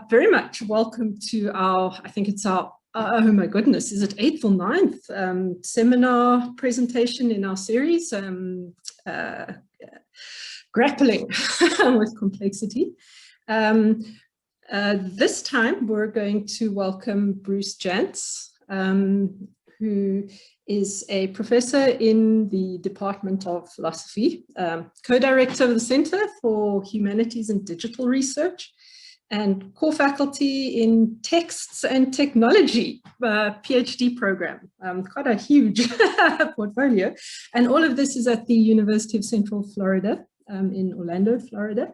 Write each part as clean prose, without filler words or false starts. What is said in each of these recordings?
very much welcome to our, I think it's our, oh my goodness, is it 8th or 9th seminar presentation in our series, Grappling with Complexity. This time we're going to welcome Bruce Janz, who is a professor in the Department of Philosophy, co-director of the Center for Humanities and Digital Research, and core faculty in Texts and Technology Ph.D. program. Quite a huge portfolio. And all of this is at the University of Central Florida in Orlando, Florida.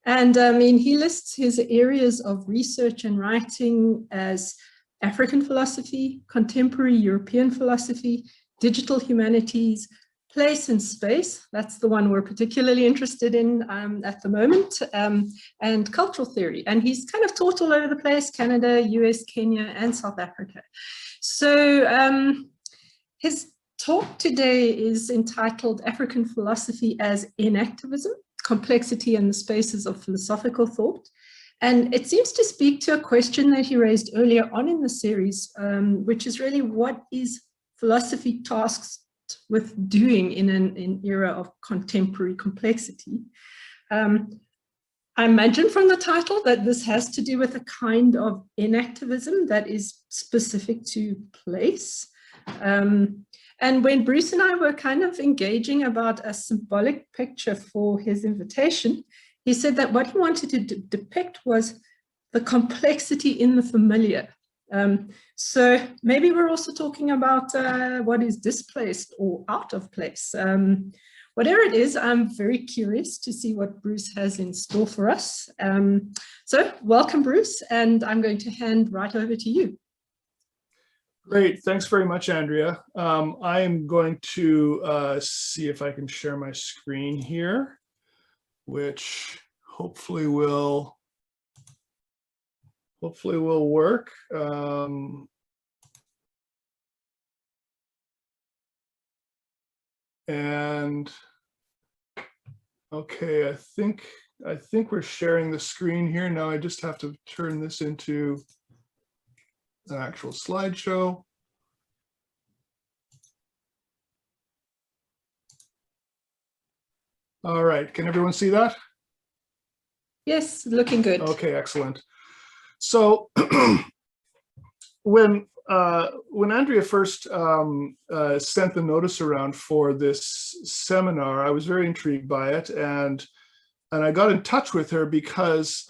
And he lists his areas of research and writing as African philosophy, contemporary European philosophy, digital humanities, place and space, that's the one we're particularly interested in at the moment, and cultural theory. And he's kind of taught all over the place, Canada, US, Kenya, and South Africa. So his talk today is entitled African Philosophy as Enactivism, Complexity and the Spaces of Philosophical Thought. And it seems to speak to a question that he raised earlier on in the series, which is really what is philosophy tasked with doing in an era of contemporary complexity. I imagine from the title that this has to do with a kind of enactivism that is specific to place. And when Bruce and I were kind of engaging about a symbolic picture for his invitation, he said that what he wanted to depict was the complexity in the familiar. So maybe we're also talking about what is displaced or out of place. Whatever it is, I'm very curious to see what Bruce has in store for us. So welcome, Bruce, and I'm going to hand right over to you. Great, thanks very much, Andrea. I am going to see if I can share my screen here, which hopefully will work. And okay, I think we're sharing the screen here. Now I just have to turn this into an actual slideshow. All right, can everyone see that? Yes, looking good. Okay, excellent. So when Andrea first sent the notice around for this seminar, I was very intrigued by it, and I got in touch with her because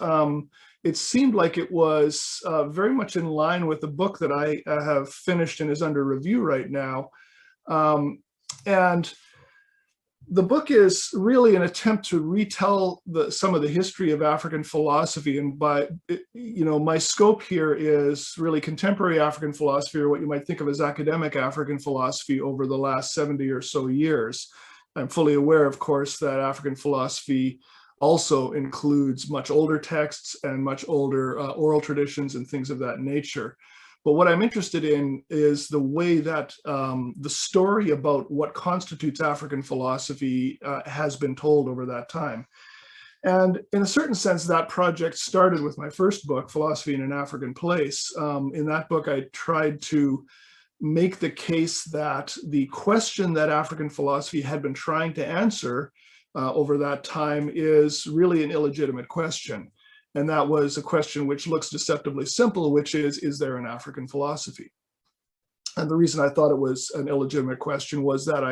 it seemed like it was very much in line with the book that I have finished and is under review right now. And the book is really an attempt to retell some of the history of African philosophy, and by, my scope here is really contemporary African philosophy, or what you might think of as academic African philosophy over the last 70 or so years. I'm fully aware, of course, that African philosophy also includes much older texts and much older oral traditions and things of that nature. But what I'm interested in is the way that the story about what constitutes African philosophy has been told over that time. And in a certain sense, that project started with my first book, Philosophy in an African Place. In that book, I tried to make the case that the question that African philosophy had been trying to answer over that time is really an illegitimate question. And that was a question which looks deceptively simple, which is there an African philosophy? And the reason I thought it was an illegitimate question was that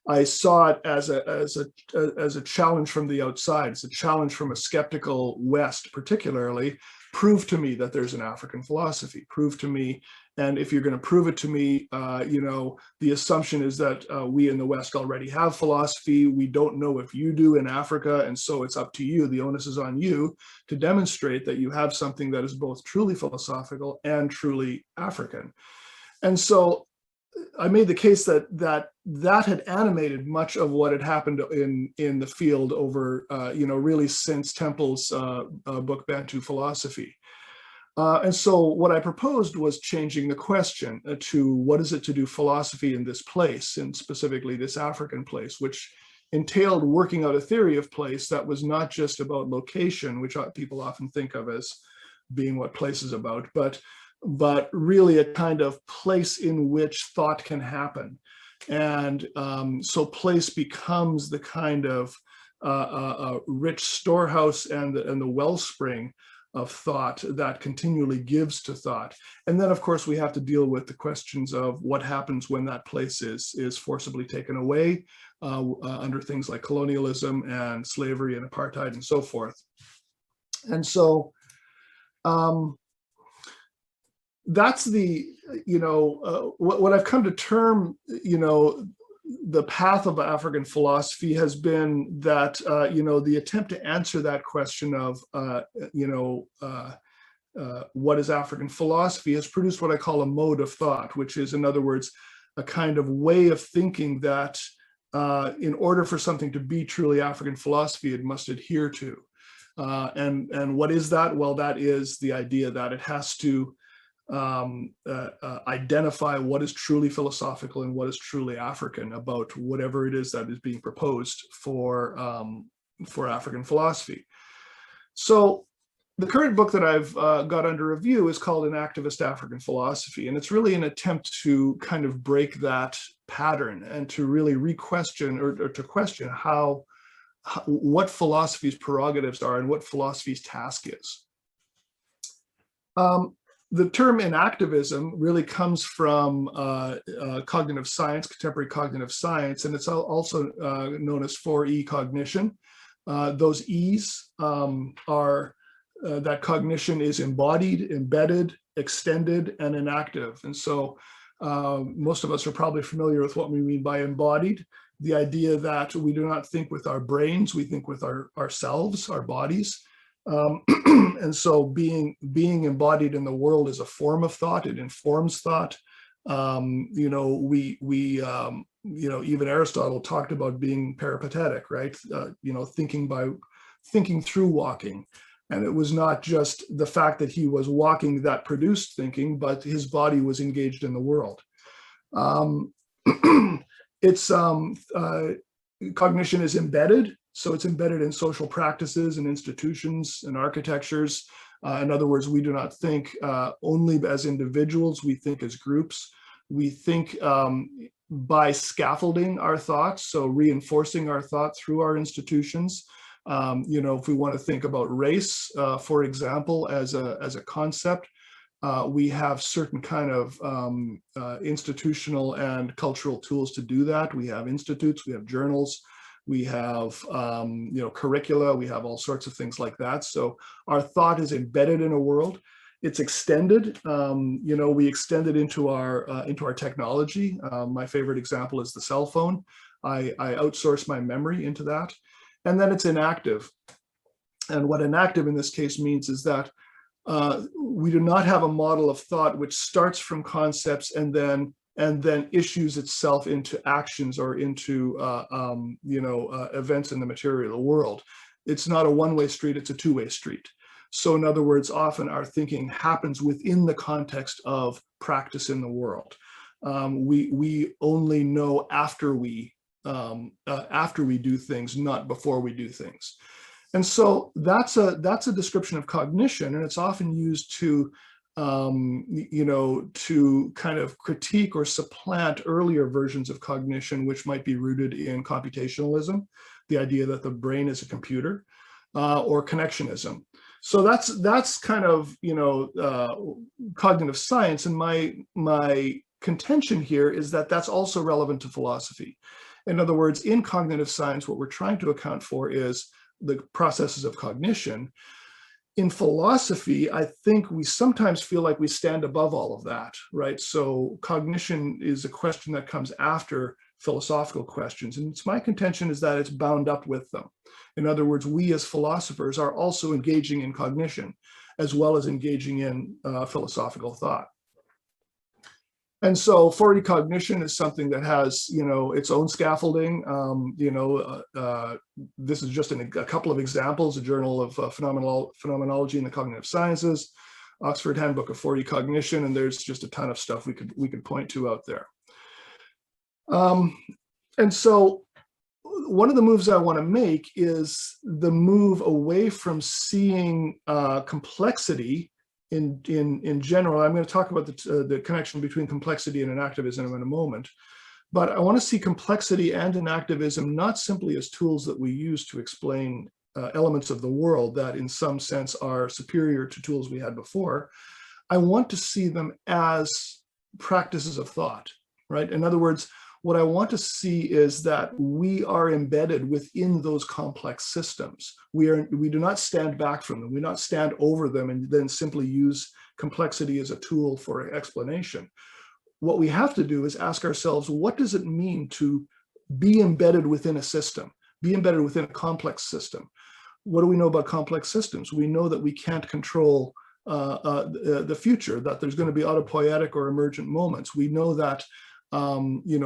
I saw it as a challenge from the outside. It's a challenge from a skeptical West, particularly. Prove to me that there's an African philosophy. Prove to me. And if you're going to prove it to me, the assumption is that we in the West already have philosophy. We don't know if you do in Africa, and so it's up to you. The onus is on you to demonstrate that you have something that is both truly philosophical and truly African. And so I made the case that had animated much of what had happened in the field over, really since Tempels' book, Bantu Philosophy. And so what I proposed was changing the question to what is it to do philosophy in this place, and specifically this African place, which entailed working out a theory of place that was not just about location, which people often think of as being what place is about, but really a kind of place in which thought can happen. And so place becomes the kind of rich storehouse and the wellspring of thought that continually gives to thought. And then, of course, we have to deal with the questions of what happens when that place is forcibly taken away under things like colonialism and slavery and apartheid and so forth. And so that's the, what I've come to term, the path of African philosophy has been that, the attempt to answer that question of, what is African philosophy has produced what I call a mode of thought, which is, in other words, a kind of way of thinking that in order for something to be truly African philosophy, it must adhere to. And what is that? Well, that is the idea that it has to identify what is truly philosophical and what is truly African about whatever it is that is being proposed for African philosophy. So the current book that I've got under review is called Enactivist African Philosophy, and it's really an attempt to kind of break that pattern and to really re-question or to question what philosophy's prerogatives are and what philosophy's task is. The term enactivism really comes from cognitive science, contemporary cognitive science, and it's also known as 4E cognition. Those E's are that cognition is embodied, embedded, extended, and inactive. And so most of us are probably familiar with what we mean by embodied, the idea that we do not think with our brains, we think with ourselves, our bodies. And so being embodied in the world is a form of thought. It informs thought. Even Aristotle talked about being peripatetic, right? Thinking through walking. And it was not just the fact that he was walking that produced thinking, but his body was engaged in the world. Cognition is embedded. So it's embedded in social practices and institutions and architectures. In other words, we do not think only as individuals, we think as groups. We think by scaffolding our thoughts, so reinforcing our thought through our institutions. If we want to think about race, for example, as a concept, we have certain kind of institutional and cultural tools to do that. We have institutes, we have journals, we have curricula, we have all sorts of things like that. So our thought is embedded in a world. It's extended. We extend it into our technology. My favorite example is the cell phone. I outsource my memory into that. And then it's inactive. And what inactive in this case means is that we do not have a model of thought which starts from concepts and then issues itself into actions or into events in the material world. It's not a one-way street, it's a two-way street. So in other words, often our thinking happens within the context of practice in the world. We only know after we do things, not before we do things. And so that's a description of cognition, and it's often used to kind of critique or supplant earlier versions of cognition, which might be rooted in computationalism, the idea that the brain is a computer, or connectionism. So that's kind of cognitive science, and my contention here is that that's also relevant to philosophy. In other words, in cognitive science, what we're trying to account for is the processes of cognition. In philosophy, I think we sometimes feel like we stand above all of that, right? So cognition is a question that comes after philosophical questions. And it's my contention is that it's bound up with them. In other words, we as philosophers are also engaging in cognition as well as engaging in philosophical thought. And so 4E cognition is something that has, its own scaffolding. This is just a couple of examples: a Journal of Phenomenology in the Cognitive Sciences, Oxford Handbook of 4E Cognition, and there's just a ton of stuff we could point to out there. And so one of the moves I want to make is the move away from seeing complexity in general. I'm going to talk about the connection between complexity and enactivism in a moment. But I want to see complexity and enactivism not simply as tools that we use to explain elements of the world that in some sense are superior to tools we had before. I want to see them as practices of thought, right? In other words, what I want to see is that we are embedded within those complex systems. We do not stand back from them. We do not stand over them and then simply use complexity as a tool for explanation. What we have to do is ask ourselves, what does it mean to be embedded within a system, be embedded within a complex system? What do we know about complex systems? We know that we can't control the future, that there's going to be autopoietic or emergent moments. We know that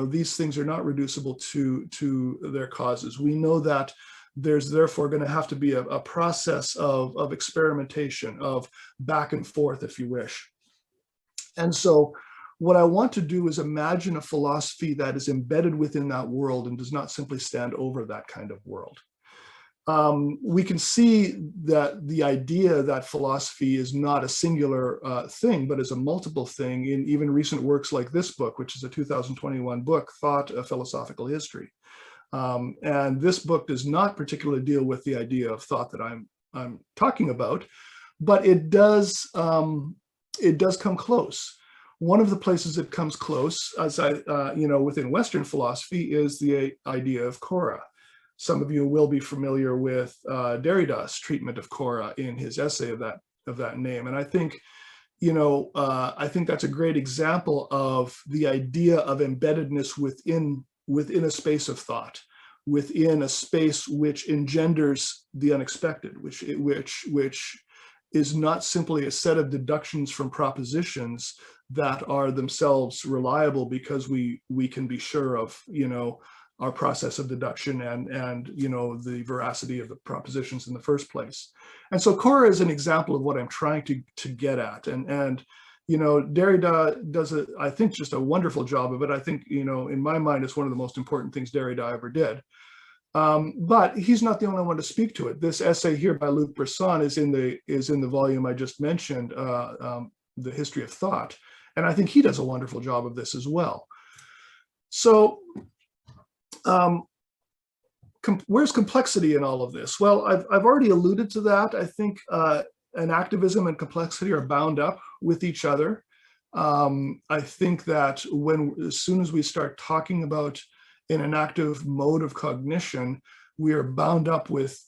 these things are not reducible to their causes. We know that there's therefore going to have to be a process of experimentation, of back and forth, if you wish. And so what I want to do is imagine a philosophy that is embedded within that world and does not simply stand over that kind of world. We can see that the idea that philosophy is not a singular thing, but is a multiple thing in even recent works like this book, which is a 2021 book, Thought, A Philosophical History. And this book does not particularly deal with the idea of thought that I'm talking about, but it does come close. One of the places it comes close, as within Western philosophy, is the idea of Cora. Some of you will be familiar with Derrida's treatment of Cora in his essay of that name, and I think, I think that's a great example of the idea of embeddedness within a space of thought, within a space which engenders the unexpected, which is not simply a set of deductions from propositions that are themselves reliable because we can be sure of, our process of deduction and the veracity of the propositions in the first place. And so Cora is an example of what I'm trying to get at. And Derrida does I think just a wonderful job of it. I think, in my mind, it's one of the most important things Derrida ever did. But he's not the only one to speak to it. This essay here by Luc Bresson is in the volume I just mentioned, The History of Thought. And I think he does a wonderful job of this as well. So where's complexity in all of this? Well, I've already alluded to that. I think enactivism and complexity are bound up with each other. I think that as soon as we start talking about an enactive mode of cognition, we are bound up with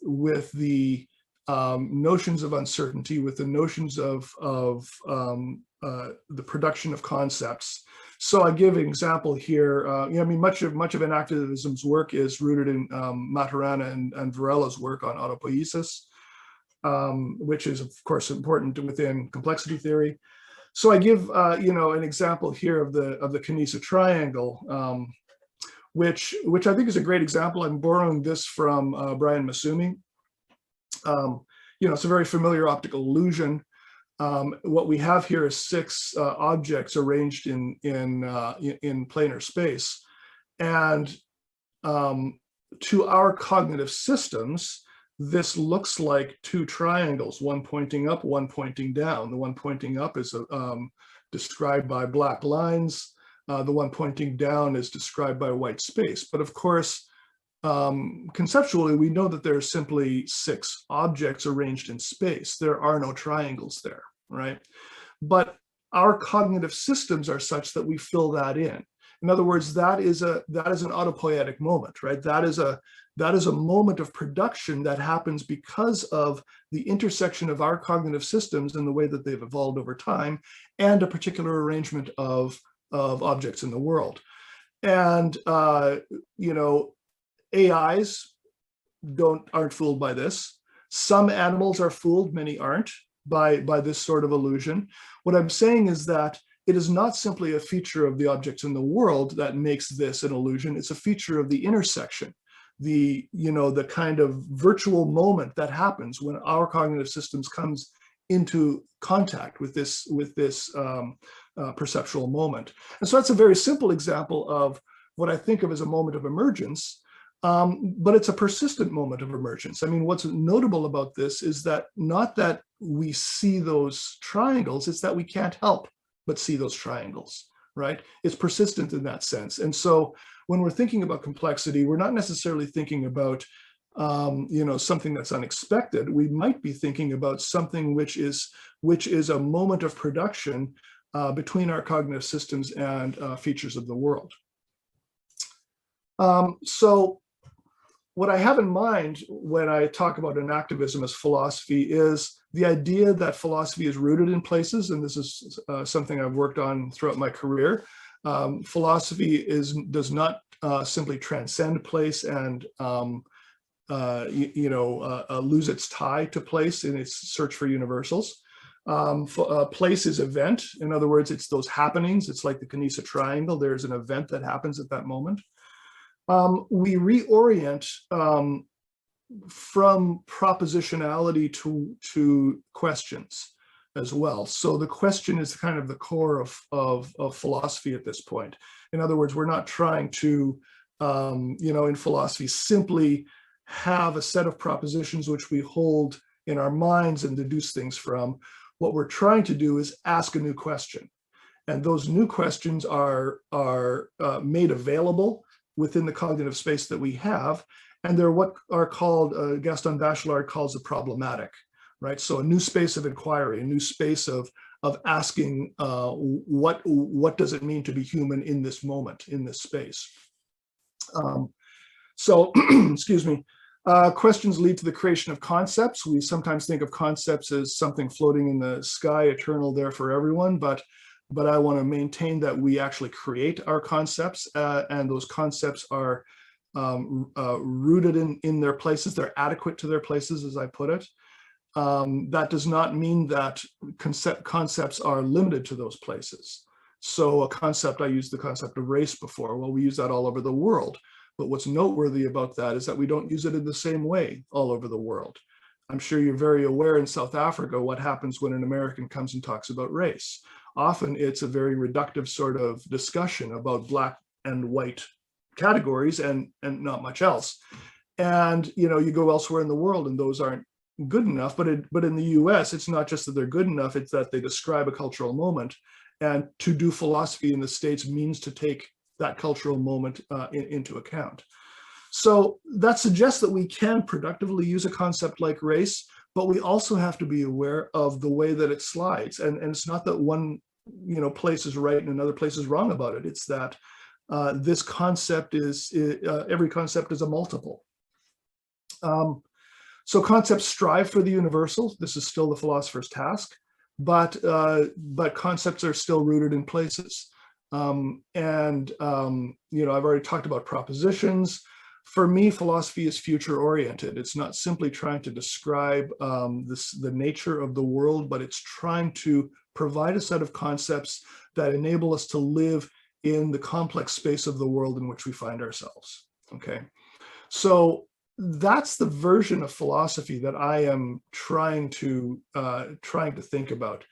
the notions of uncertainty, with the notions of the production of concepts. So I give an example here. Much of enactivism's work is rooted in Maturana and Varela's work on autopoiesis, which is of course important within complexity theory. So I give an example here of the Kanisa triangle, which I think is a great example. I'm borrowing this from Brian Masumi. It's a very familiar optical illusion. What we have here is 6 objects arranged in planar space, and to our cognitive systems, this looks like 2 triangles, one pointing up, one pointing down. The one pointing up is described by black lines. The one pointing down is described by white space. But of course, conceptually, we know that there are simply 6 objects arranged in space. There are no triangles there, right? But our cognitive systems are such that we fill that in. In other words, that is an autopoietic moment, right? That is a moment of production that happens because of the intersection of our cognitive systems and the way that they've evolved over time, and a particular arrangement of objects in the world. And AIs aren't fooled by this. Some animals are fooled, many aren't, by this sort of illusion. What I'm saying is that it is not simply a feature of the objects in the world that makes this an illusion. It's a feature of the intersection, the kind of virtual moment that happens when our cognitive systems comes into contact with this perceptual moment. And so that's a very simple example of what I think of as a moment of emergence. But it's a persistent moment of emergence. I mean, what's notable about this is that not that we see those triangles, it's that we can't help but see those triangles, right? It's persistent in that sense. And so when we're thinking about complexity, we're not necessarily thinking about something that's unexpected. We might be thinking about something which is a moment of production between our cognitive systems and features of the world. So what I have in mind when I talk about enactivism as philosophy is the idea that philosophy is rooted in places, and this is something I've worked on throughout my career. Philosophy does not simply transcend place and lose its tie to place in its search for universals. Place is event. In other words, it's those happenings. It's like the Kanisa triangle. There's an event that happens at that moment. We reorient from propositionality to questions as well. So the question is kind of the core of philosophy at this point. In other words, we're not trying to, in philosophy, simply have a set of propositions which we hold in our minds and deduce things from. What we're trying to do is ask a new question. And those new questions are made available within the cognitive space that we have. And they're what are called, Gaston Bachelard calls the problematic, right? So a new space of inquiry, a new space of asking what does it mean to be human in this moment, in this space. Excuse me, questions lead to the creation of concepts. We sometimes think of concepts as something floating in the sky, eternal there for everyone, but I want to maintain that we actually create our concepts, and those concepts are rooted in their places. They're adequate to their places, as I put it. That does not mean that concepts are limited to those places. So a concept, I used the concept of race before. Well, we use that all over the world. But what's noteworthy about that is that we don't use it in the same way all over the world. I'm sure you're very aware in South Africa what happens when an American comes and talks about race. Often it's a very reductive sort of discussion about black and white categories and not much else. And you go elsewhere in the world and those aren't good enough, but in the US, it's not just that they're good enough, it's that they describe a cultural moment. And to do philosophy in the States means to take that cultural moment into account. So that suggests that we can productively use a concept like race, but we also have to be aware of the way that it slides. And it's not that one place is right and another place is wrong about it. It's that this concept is, every concept is a multiple. So concepts strive for the universal. This is still the philosopher's task, but concepts are still rooted in places. I've already talked about propositions. For me, philosophy is future oriented. It's not simply trying to describe the nature of the world, but it's trying to provide a set of concepts that enable us to live in the complex space of the world in which we find ourselves. Okay, so that's the version of philosophy that I am trying to think about.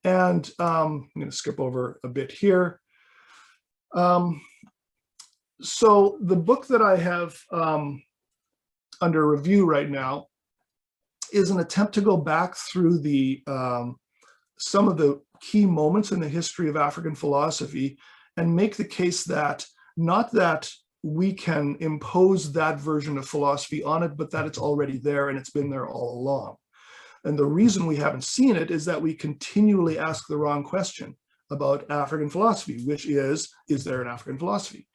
And I'm going to skip over a bit here. So the book that I have under review right now is an attempt to go back through some of the key moments in the history of African philosophy and make the case that not that we can impose that version of philosophy on it, but that it's already there and it's been there all along. And the reason we haven't seen it is that we continually ask the wrong question about African philosophy, which is there an African philosophy?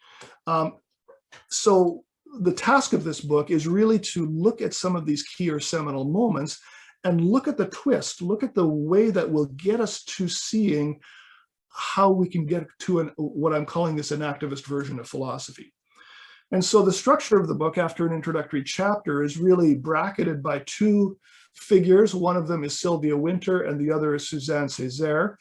So the task of this book is really to look at some of these key or seminal moments and look at the twist, look at the way that will get us to seeing how we can get to what I'm calling this enactivist version of philosophy. And so the structure of the book after an introductory chapter is really bracketed by two figures. One of them is Sylvia Wynter and the other is Suzanne Césaire.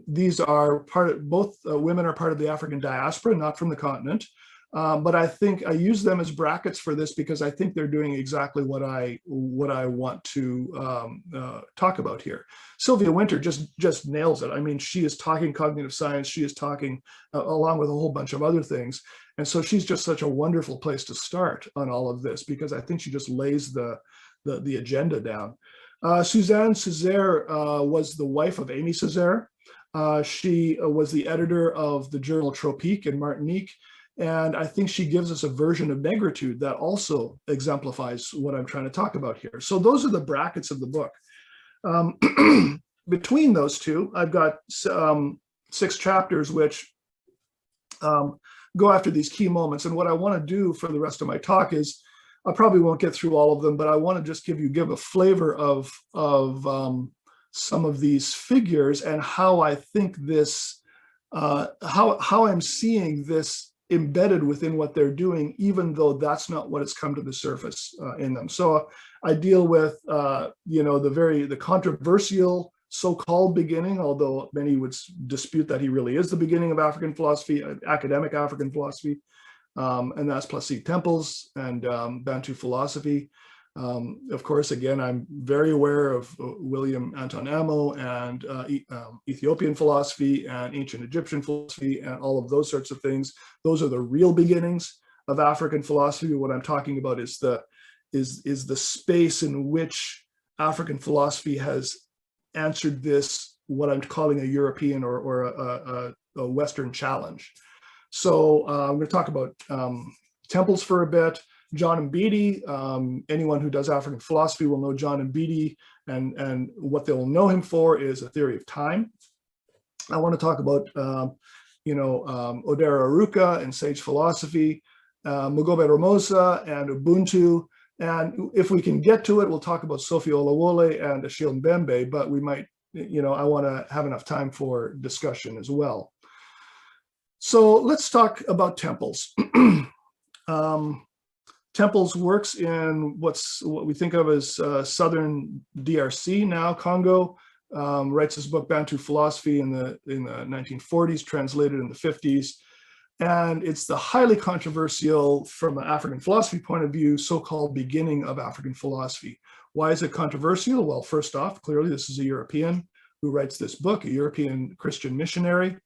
These are both women are part of the African diaspora, not from the continent. But I think I use them as brackets for this because I think they're doing exactly what I want to talk about here. Sylvia Wynter just nails it. I mean, she is talking cognitive science. She is talking along with a whole bunch of other things. And so she's just such a wonderful place to start on all of this, because I think she just lays the agenda down. Suzanne Césaire was the wife of Amy Césaire. She was the editor of the journal Tropique in Martinique. And I think she gives us a version of negritude that also exemplifies what I'm trying to talk about here. So those are the brackets of the book. Between those two, I've got 6 chapters which go after these key moments. And what I want to do for the rest of my talk is, I probably won't get through all of them, but I want to just give a flavor of some of these figures and how I think this, how I'm seeing this embedded within what they're doing, even though that's not what has come to the surface in them. So I deal with, the controversial so-called beginning, although many would dispute that he really is the beginning of African philosophy, academic African philosophy, and that's Placide Tempels and Bantu philosophy. Of course, again, I'm very aware of William Anton Amo and Ethiopian philosophy and ancient Egyptian philosophy and all of those sorts of things. Those are the real beginnings of African philosophy. What I'm talking about is the space in which African philosophy has answered this, what I'm calling a European or a Western challenge. So I'm going to talk about Tempels for a bit. John Mbiti, anyone who does African philosophy will know John Mbiti, and what they'll know him for is a theory of time. I want to talk about, Odera Oruka and sage philosophy, Mugobe Ramose and Ubuntu, and if we can get to it, we'll talk about Sophie Olúwolé and Achille Mbembe, but we might, I want to have enough time for discussion as well. So let's talk about Tempels. Tempels works in what we think of as southern DRC now, Congo. Writes his book Bantu Philosophy in the 1940s, translated in the 50s. And it's the highly controversial, from an African philosophy point of view, so-called beginning of African philosophy. Why is it controversial? Well, first off, clearly this is a European who writes this book, a European Christian missionary.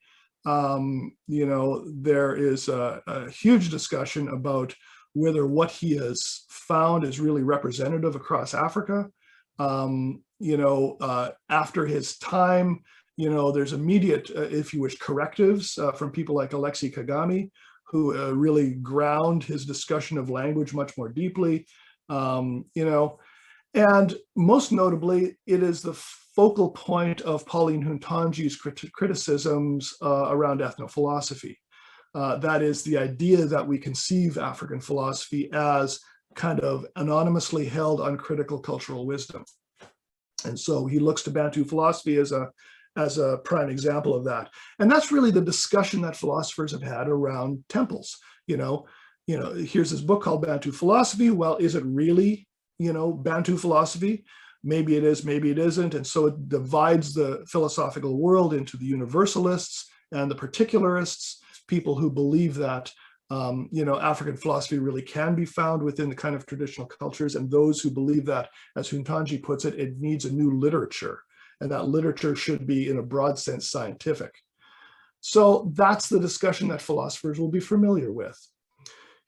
There is a huge discussion about whether what he has found is really representative across Africa. After his time, there's immediate, if you wish, correctives from people like Alexei Kagame, who really ground his discussion of language much more deeply, and most notably, it is the focal point of Pauline Hountondji's criticisms around ethnophilosophy. That is the idea that we conceive African philosophy as kind of anonymously held uncritical cultural wisdom. And so he looks to Bantu philosophy as a prime example of that. And that's really the discussion that philosophers have had around Tempels. Here's this book called Bantu Philosophy. Well, is it really, Bantu philosophy? Maybe it is, maybe it isn't. And so it divides the philosophical world into the universalists and the particularists, people who believe that, African philosophy really can be found within the kind of traditional cultures, and those who believe that, as Hountondji puts it, it needs a new literature, and that literature should be, in a broad sense, scientific. So that's the discussion that philosophers will be familiar with.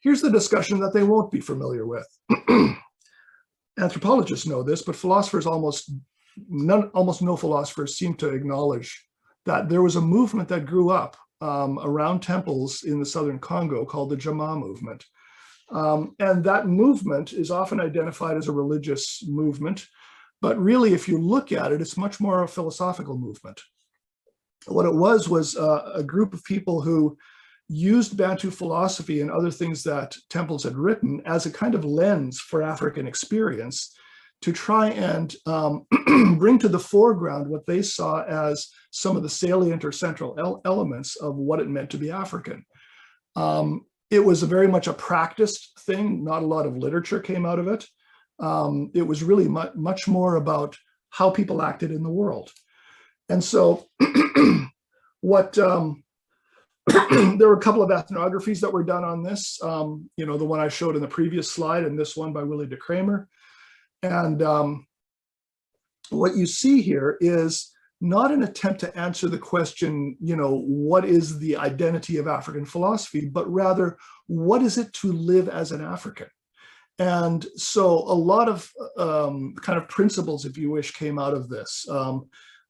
Here's the discussion that they won't be familiar with. Anthropologists know this, but philosophers, almost no philosophers seem to acknowledge that there was a movement that grew up around temples in the southern Congo called the Jamaa movement. And that movement is often identified as a religious movement, but really, if you look at it, it's much more a philosophical movement. What it was a group of people who used Bantu philosophy and other things that Tempels had written as a kind of lens for African experience to try and bring to the foreground what they saw as some of the salient or central elements of what it meant to be African. It was very much a practiced thing. Not a lot of literature came out of it. It was really much more about how people acted in the world. And so what There were a couple of ethnographies that were done on this, you know, the one I showed in the previous slide and this one by Willie de Kramer. And what you see here is not an attempt to answer the question, you know, what is the identity of African philosophy, but rather, what is it to live as an African? And so a lot of kind of principles, if you wish, came out of this.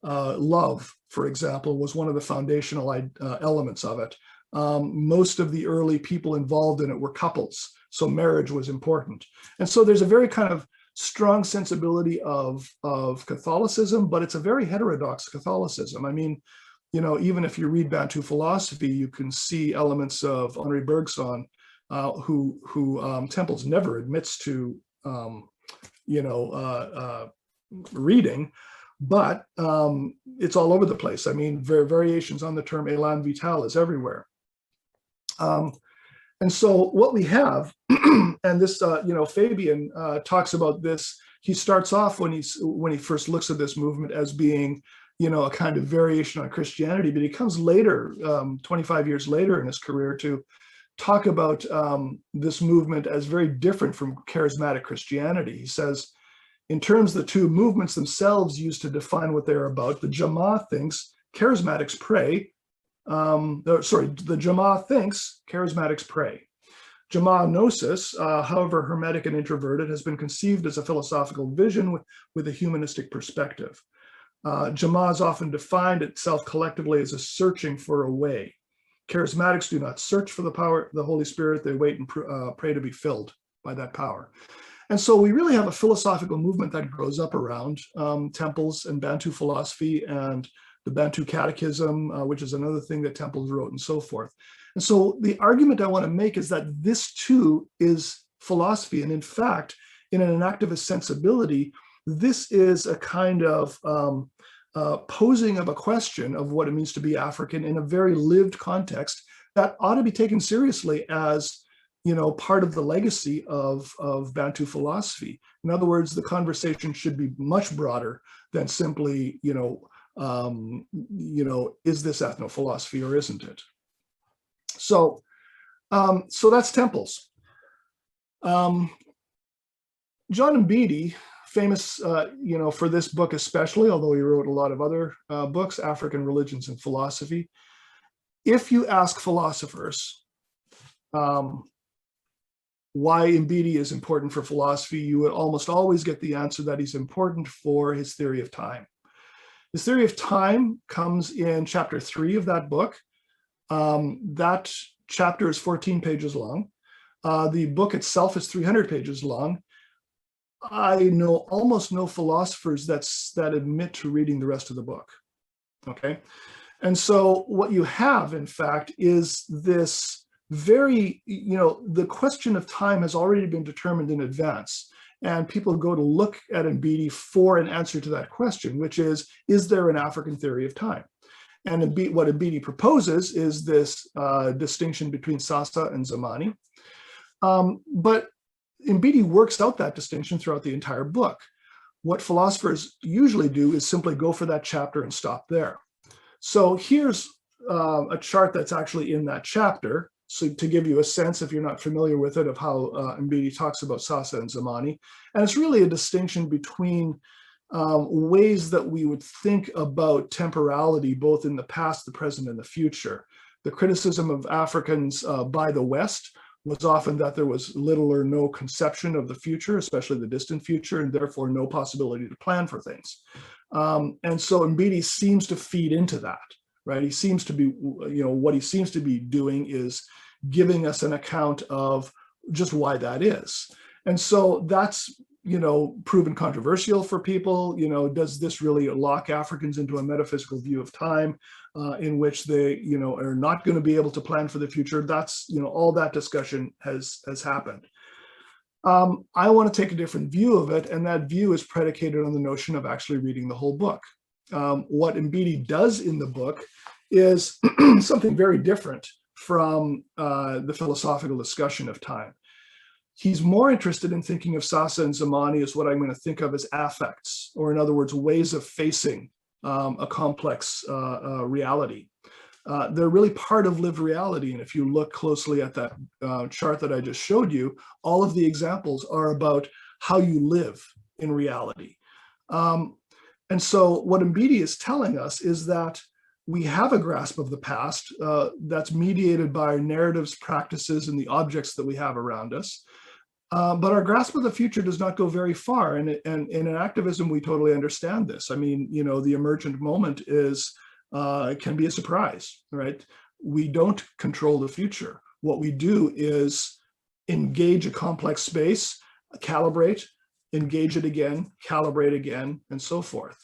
Love, for example, was one of the foundational elements of it. Most of the early people involved in it were couples, so marriage was important. And so there's a very kind of strong sensibility of Catholicism, but it's a very heterodox Catholicism. I mean, you know, even if you read Bantu philosophy, you can see elements of Henri Bergson, who Tempels never admits to, you know, reading, but it's all over the place. I mean, variations on the term élan vital is everywhere. And so what we have, and this, you know, Fabian talks about this. He starts off when he first looks at this movement as being, you know, a kind of variation on Christianity, but he comes later, 25 years later in his career, to talk about this movement as very different from charismatic Christianity. He says, in terms of the two movements themselves used to define what they're about, the Jamaa thinks charismatics pray. The Jamaa thinks charismatics pray. Jamaa gnosis, however hermetic and introverted, has been conceived as a philosophical vision with a humanistic perspective. Jamaa is often defined itself collectively as a searching for a way. Charismatics do not search for the power, the Holy Spirit. They wait and pray to be filled by that power. And so we really have a philosophical movement that grows up around Tempels and Bantu philosophy and the Bantu Catechism, which is another thing that Tempels wrote, and so forth. And so the argument I want to make is that this too is philosophy. And in fact, in an enactivist sensibility, this is a kind of posing of a question of what it means to be African in a very lived context that ought to be taken seriously as, you know, part of the legacy of Bantu philosophy. In other words, the conversation should be much broader than simply, you know, is this ethnophilosophy or isn't it? So, so that's Tempels. John Mbiti, famous, you know, for this book especially, although he wrote a lot of other books, African Religions and Philosophy. If you ask philosophers why Mbiti is important for philosophy, you would almost always get the answer that he's important for his theory of time. His theory of time comes in chapter 3 of that book. That chapter is 14 pages long. The book itself is 300 pages long. I know almost no philosophers that admit to reading the rest of the book, okay? And so what you have, in fact, is this very, you know, the question of time has already been determined in advance. And people go to look at Mbiti for an answer to that question, which is there an African theory of time? And what Mbiti proposes is this distinction between Sasa and Zamani. But Mbiti works out that distinction throughout the entire book. What philosophers usually do is simply go for that chapter and stop there. So here's a chart that's actually in that chapter. So to give you a sense, if you're not familiar with it, of how Mbiti talks about Sasa and Zamani. And it's really a distinction between ways that we would think about temporality, both in the past, the present, and the future. The criticism of Africans by the West was often that there was little or no conception of the future, especially the distant future, and therefore no possibility to plan for things. And so Mbiti seems to feed into that, right? He seems to be, you know, what he seems to be doing is giving us an account of just why that is. And so that's, you know, proven controversial for people. You know, does this really lock Africans into a metaphysical view of time in which they, you know, are not going to be able to plan for the future? That's, you know, all that discussion has happened. I want to take a different view of it, and that view is predicated on the notion of actually reading the whole book. What Mbiti does in the book is something very different from the philosophical discussion of time. He's more interested in thinking of Sasa and Zamani as what I'm going to think of as affects, or in other words, ways of facing a complex reality. They're really part of lived reality. And if you look closely at that chart that I just showed you, all of the examples are about how you live in reality. And so what Mbiti is telling us is that we have a grasp of the past that's mediated by our narratives, practices, and the objects that we have around us. But our grasp of the future does not go very far. And in Enactivism, we totally understand this. I mean, you know, the emergent moment can be a surprise, right? We don't control the future. What we do is engage a complex space, calibrate, engage it again, calibrate again, and so forth.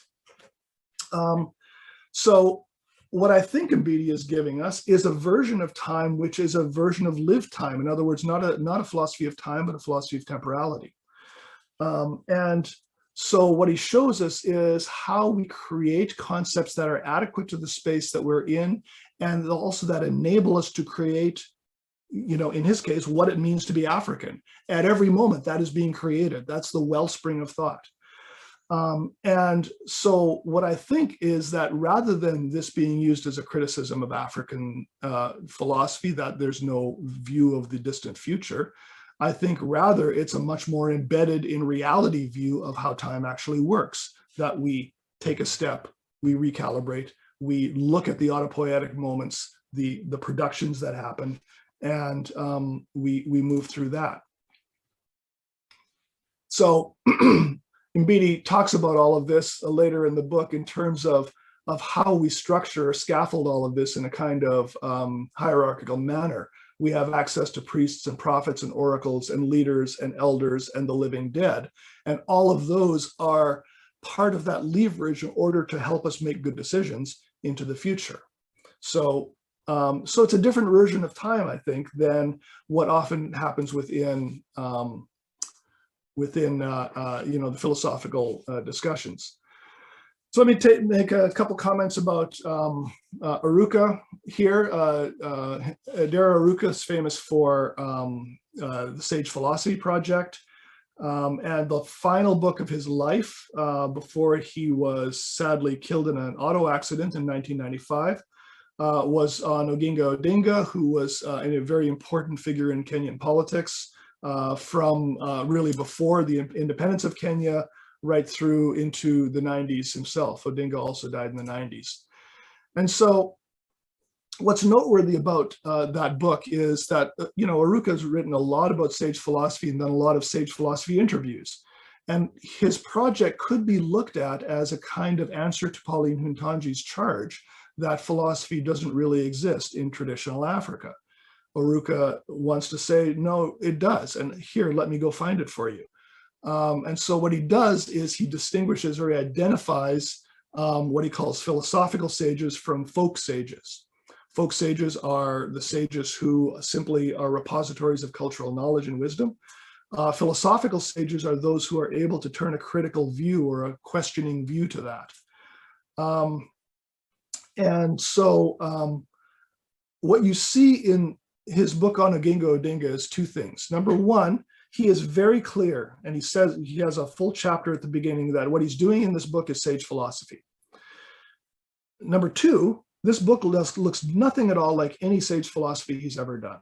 So what I think Mbiti is giving us is a version of time, which is a version of lived time. In other words, not a philosophy of time, but a philosophy of temporality. And so what he shows us is how we create concepts that are adequate to the space that we're in, and also that enable us to create, you know, in his case, what it means to be African. At every moment that is being created. That's the wellspring of thought. And so what I think is that rather than this being used as a criticism of African philosophy, that there's no view of the distant future, I think rather it's a much more embedded in reality view of how time actually works, that we take a step, we recalibrate, we look at the autopoietic moments, the productions that happen, and we move through that. So Mbiti talks about all of this later in the book in terms of how we structure or scaffold all of this in a kind of hierarchical manner. We have access to priests and prophets and oracles and leaders and elders and the living dead. And all of those are part of that leverage in order to help us make good decisions into the future. So, so it's a different version of time, I think, than what often happens within you know, the philosophical discussions. So let me make a couple comments about Oruka here. Oruka is famous for the Sage Philosophy Project. And the final book of his life, before he was sadly killed in an auto accident in 1995, was on Odinga, who was a very important figure in Kenyan politics from really before the independence of Kenya right through into the 90s himself. Odinga also died in the 90s. And so what's noteworthy about that book is that, you know, Oruka has written a lot about sage philosophy and done a lot of sage philosophy interviews. And his project could be looked at as a kind of answer to Pauline Hountondji's charge that philosophy doesn't really exist in traditional Africa. Oruka wants to say, no, it does. And here, let me go find it for you. And so what he does is he distinguishes or he identifies what he calls philosophical sages from folk sages. Folk sages are the sages who simply are repositories of cultural knowledge and wisdom. Philosophical sages are those who are able to turn a critical view or a questioning view to that. And so what you see in his book on Odinga is two things. Number one, he is very clear, and he says, he has a full chapter at the beginning that what he's doing in this book is sage philosophy. Number two, this book looks nothing at all like any sage philosophy he's ever done,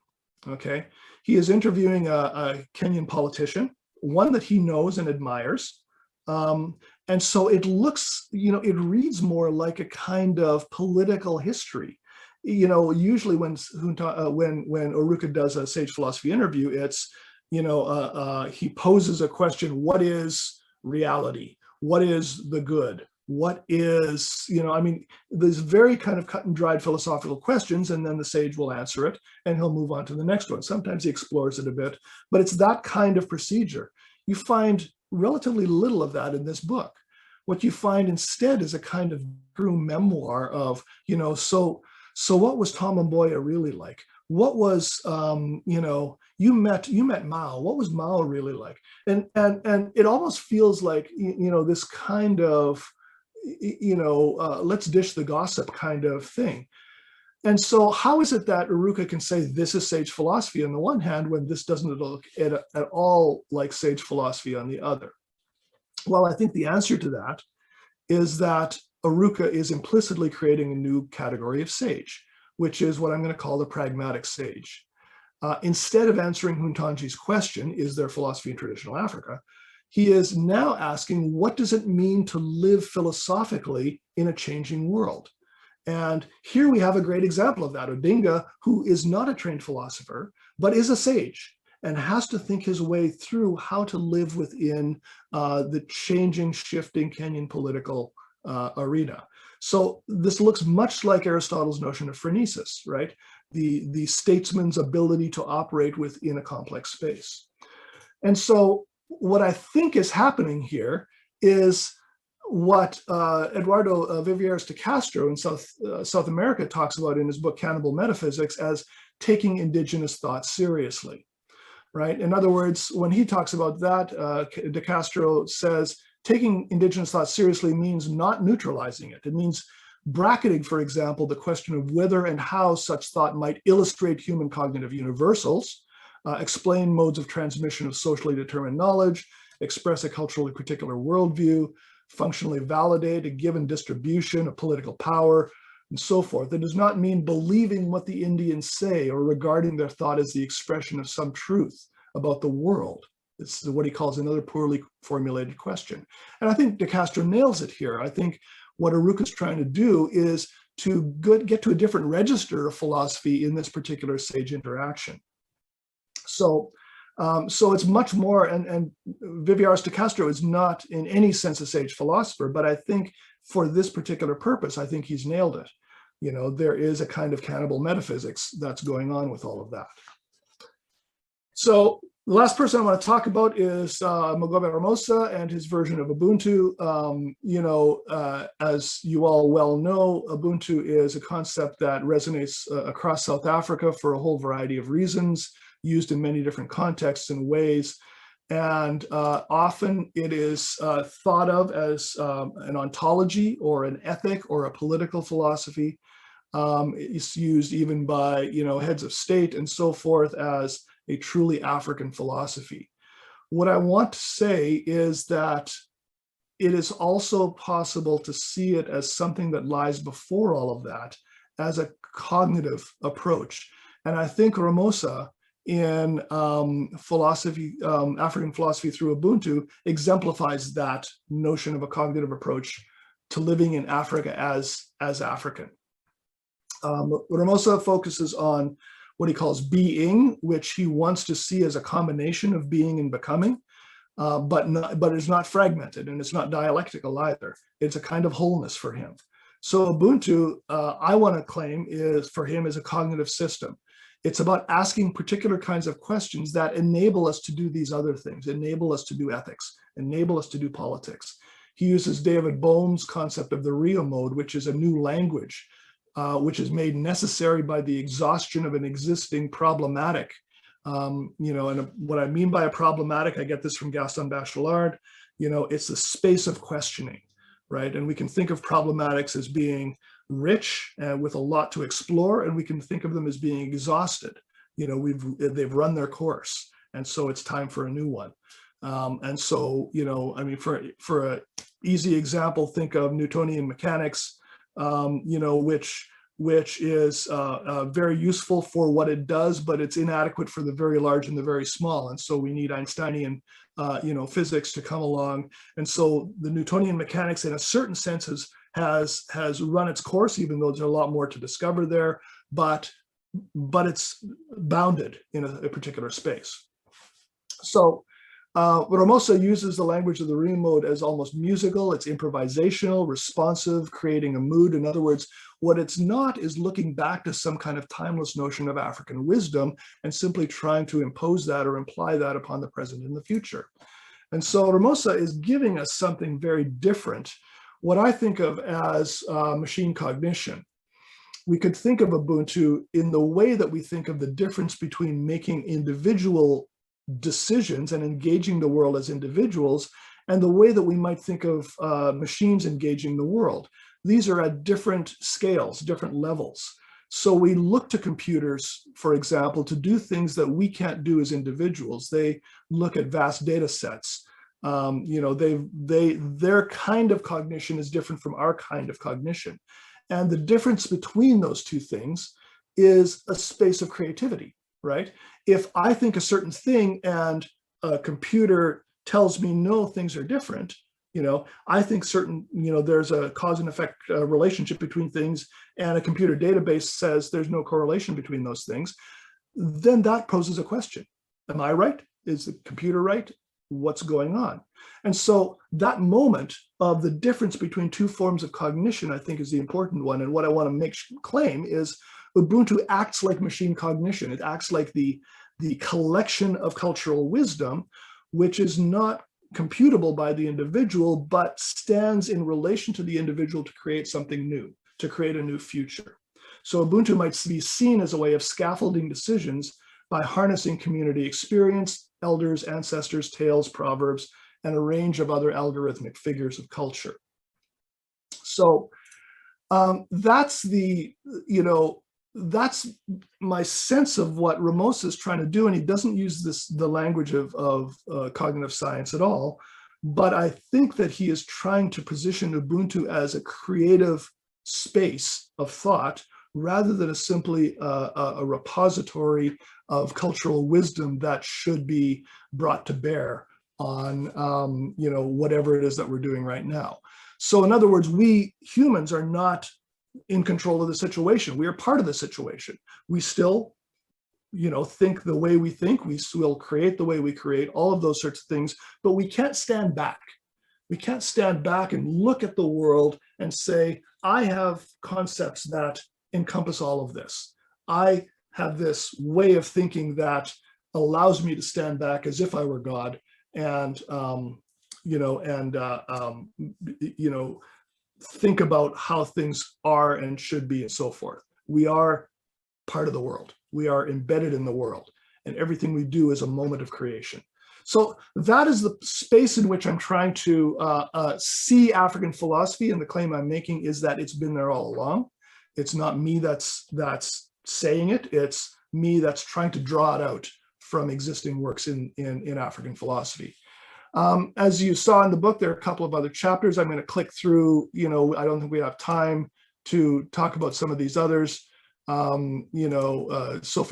okay? He is interviewing a Kenyan politician, one that he knows and admires. And so it looks, you know, it reads more like a kind of political history. You know, usually when Oruka does a sage philosophy interview, it's, you know, he poses a question: what is reality? What is the good? What is, you know, I mean, there's very kind of cut and dried philosophical questions, and then the sage will answer it and he'll move on to the next one. Sometimes he explores it a bit, but it's that kind of procedure. You find relatively little of that in this book. What you find instead is a kind of true memoir of, you know, so what was Tom Mboya really like? What was, you know, you met Mao. What was Mao really like? And it almost feels like, you know, this kind of, you know, let's dish the gossip kind of thing. And so how is it that Oruka can say this is sage philosophy on the one hand, when this doesn't look at all like sage philosophy on the other? Well, I think the answer to that is that Oruka is implicitly creating a new category of sage. which is what I'm going to call the pragmatic sage. Instead of answering Hountondji's question, is there philosophy in traditional Africa? He is now asking, what does it mean to live philosophically in a changing world? And here we have a great example of that. Odinga, who is not a trained philosopher, but is a sage and has to think his way through how to live within the changing, shifting Kenyan political arena. So this looks much like Aristotle's notion of phronesis, right? The statesman's ability to operate within a complex space. And so what I think is happening here is what Eduardo Viveros de Castro in South America talks about in his book Cannibal Metaphysics as taking indigenous thought seriously, right? In other words, when he talks about that, de Castro says taking indigenous thought seriously means not neutralizing it. It means bracketing, for example, the question of whether and how such thought might illustrate human cognitive universals, explain modes of transmission of socially determined knowledge, express a culturally particular worldview, functionally validate a given distribution of political power, and so forth. It does not mean believing what the Indians say or regarding their thought as the expression of some truth about the world. It's what he calls another poorly formulated question. And I think de Castro nails it here. I think what Oruka is trying to do is to get to a different register of philosophy in this particular sage interaction. So it's much more, and Viveros de Castro is not in any sense a sage philosopher, but I think for this particular purpose, I think he's nailed it. You know, there is a kind of cannibal metaphysics that's going on with all of that. So the last person I want to talk about is Mogobe Ramose and his version of Ubuntu. As you all well know, Ubuntu is a concept that resonates across South Africa for a whole variety of reasons, used in many different contexts and ways. And often it is thought of as an ontology or an ethic or a political philosophy. It's used even by heads of state and so forth as a truly African philosophy. What I want to say is that it is also possible to see it as something that lies before all of that, as a cognitive approach. And I think Ramose in philosophy, African philosophy through Ubuntu, exemplifies that notion of a cognitive approach to living in Africa as African. Ramose focuses on what he calls being, which he wants to see as a combination of being and becoming, but it's not fragmented and it's not dialectical either. It's a kind of wholeness for him. So Ubuntu, I want to claim, is for him is a cognitive system. It's about asking particular kinds of questions that enable us to do these other things, enable us to do ethics, enable us to do politics. He uses David Bohm's concept of the Rio mode, which is a new language, which is made necessary by the exhaustion of an existing problematic. And what I mean by a problematic, I get this from Gaston Bachelard, it's the space of questioning, right? And we can think of problematics as being rich and with a lot to explore, and we can think of them as being exhausted. They've run their course, and so it's time for a new one. And so, for an easy example, think of Newtonian mechanics, which is very useful for what it does, but it's inadequate for the very large and the very small. And so we need Einsteinian, physics to come along. And so the Newtonian mechanics, in a certain sense, has run its course, even though there's a lot more to discover there, but it's bounded in a particular space. So Ramose uses the language of the Rio mode as almost musical. It's improvisational, responsive, creating a mood. In other words, what it's not is looking back to some kind of timeless notion of African wisdom and simply trying to impose that or imply that upon the present and the future. And so Ramose is giving us something very different, what I think of as machine cognition. We could think of Ubuntu in the way that we think of the difference between making individual decisions and engaging the world as individuals, and the way that we might think of machines engaging the world. These are at different scales, different levels. So we look to computers, for example, to do things that we can't do as individuals. They look at vast data sets. Their kind of cognition is different from our kind of cognition. And the difference between those two things is a space of creativity, right? If I think a certain thing and a computer tells me no, things are different, I think certain, there's a cause and effect relationship between things, and a computer database says there's no correlation between those things, then that poses a question. Am I right? Is the computer right? What's going on? And so that moment of the difference between two forms of cognition, I think, is the important one. And what I want to claim is Ubuntu acts like machine cognition. It acts like the collection of cultural wisdom, which is not computable by the individual, but stands in relation to the individual to create something new, to create a new future. So Ubuntu might be seen as a way of scaffolding decisions by harnessing community experience, elders, ancestors, tales, proverbs, and a range of other algorithmic figures of culture. So that's that's my sense of what Ramose is trying to do, and he doesn't use the language of cognitive science at all, but I think that he is trying to position Ubuntu as a creative space of thought rather than simply a repository of cultural wisdom that should be brought to bear on whatever it is that we're doing right now. So in other words, we humans are not in control of the situation. We are part of the situation. We still, think the way we think. We will create the way we create, all of those sorts of things, but we can't stand back. We can't stand back and look at the world and say, I have concepts that encompass all of this. I have this way of thinking that allows me to stand back as if I were God and, think about how things are and should be and so forth. We are part of the world. We are embedded in the world, and everything we do is a moment of creation. So that is the space in which I'm trying to see African philosophy, and the claim I'm making is that it's been there all along. It's not me that's saying it, it's me that's trying to draw it out from existing works in African philosophy. As you saw in the book, there are a couple of other chapters. I'm going to click through, I don't think we have time to talk about some of these others. Sophie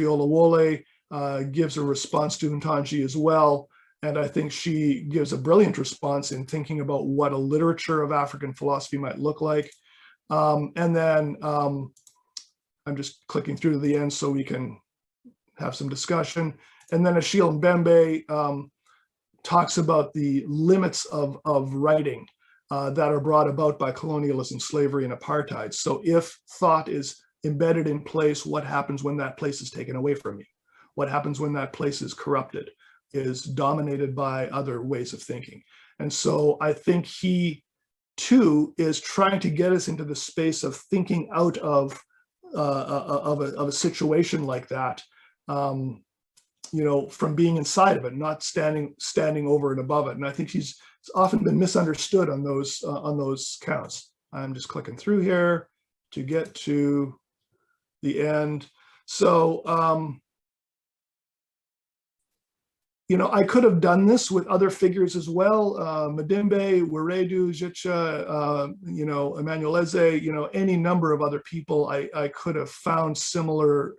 Olúwolé gives a response to Hountondji as well. And I think she gives a brilliant response in thinking about what a literature of African philosophy might look like. And then I'm just clicking through to the end so we can have some discussion. And then Achille Mbembe talks about the limits of writing that are brought about by colonialism, slavery, and apartheid. So if thought is embedded in place, what happens when that place is taken away from you? What happens when that place is corrupted, is dominated by other ways of thinking? And so I think he, too, is trying to get us into the space of thinking out of a situation like that, from being inside of it, not standing over and above it. And I think he's often been misunderstood on those counts. I'm just clicking through here to get to the end. So, I could have done this with other figures as well. Madimbe, Weredu, Jicha, Emmanuel Eze, any number of other people. I could have found similar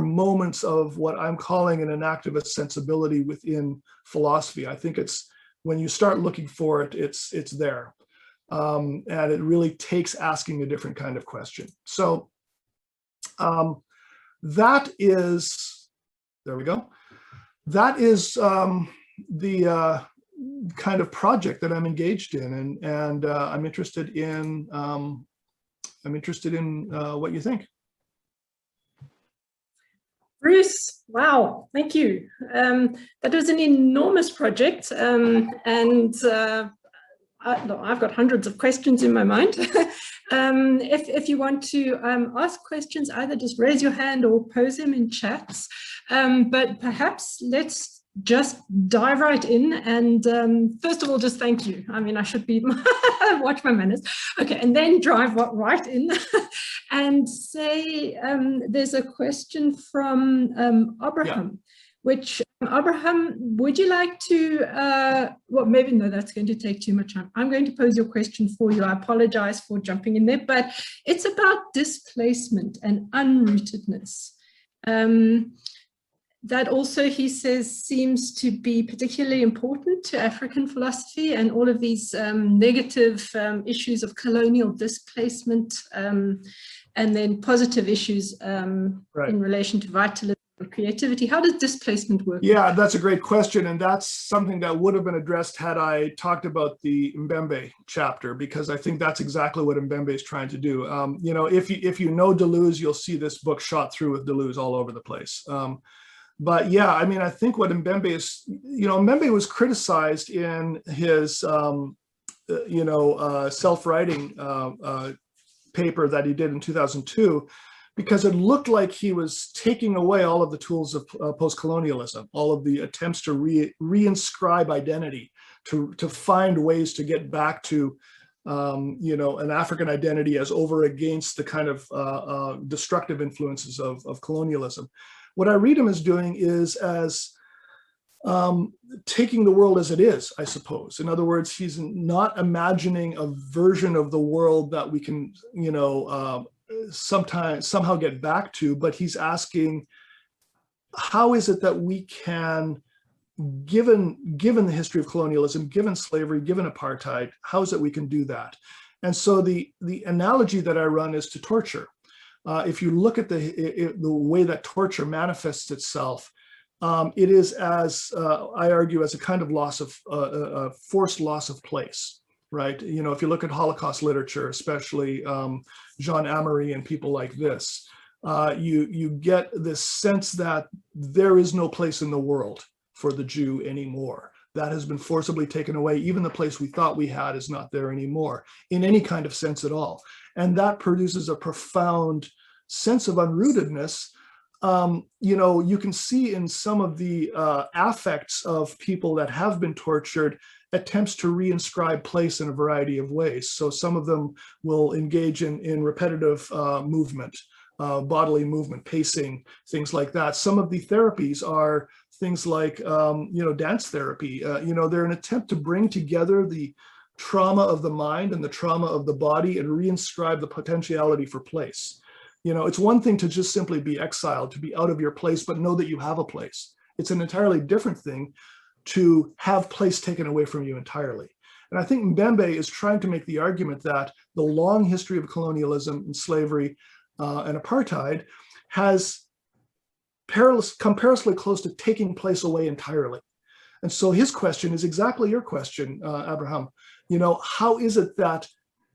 moments of what I'm calling an enactivist sensibility within philosophy. I think it's, when you start looking for it, it's there. And it really takes asking a different kind of question. So that is, there we go. That is the kind of project that I'm engaged in, and I'm interested in what you think. Bruce, wow, thank you. That was an enormous project, and I've got hundreds of questions in my mind. If you want to ask questions, either just raise your hand or pose them in chats. But perhaps let's just dive right in. And first of all, just thank you. I mean, I should be watch my manners. Okay, and then dive right in and say there's a question from Abraham, which, Abraham, would you like to, well, maybe no, that's going to take too much time. I'm going to pose your question for you. I apologize for jumping in there, but it's about displacement and unrootedness. That also, he says, seems to be particularly important to African philosophy, and all of these negative issues of colonial displacement, and then positive issues in relation to vitalism and creativity. How does displacement work? Yeah, that's a great question, and that's something that would have been addressed had I talked about the Mbembe chapter, because I think that's exactly what Mbembe is trying to do. You know, if you know Deleuze, you'll see this book shot through with Deleuze all over the place. But yeah, I mean, I think what Mbembe is, you know, Mbembe was criticized in his, self-writing paper that he did in 2002, because it looked like he was taking away all of the tools of post-colonialism, all of the attempts to reinscribe identity, to find ways to get back to, an African identity as over against the kind of destructive influences of colonialism. What I read him as doing is as taking the world as it is, I suppose. In other words, he's not imagining a version of the world that we can, somehow get back to, but he's asking, how is it that we can, given the history of colonialism, given slavery, given apartheid, how is it we can do that? And so the analogy that I run is to torture. If you look at the way that torture manifests itself, it is, as I argue, as a kind of loss of forced loss of place, right? You know, if you look at Holocaust literature, especially Jean Amery and people like this, you get this sense that there is no place in the world for the Jew anymore. That has been forcibly taken away. Even the place we thought we had is not there anymore, in any kind of sense at all. And that produces a profound sense of unrootedness. You can see in some of the affects of people that have been tortured attempts to reinscribe place in a variety of ways. So some of them will engage in repetitive movement, bodily movement, pacing, things like that. Some of the therapies are things like, dance therapy. They're an attempt to bring together the trauma of the mind and the trauma of the body and reinscribe the potentiality for place. You know, it's one thing to just simply be exiled, to be out of your place, but know that you have a place. It's an entirely different thing to have place taken away from you entirely. And I think Mbembe is trying to make the argument that the long history of colonialism and slavery and apartheid has come perilously close to taking place away entirely. And so his question is exactly your question, Abraham. You know, how is it that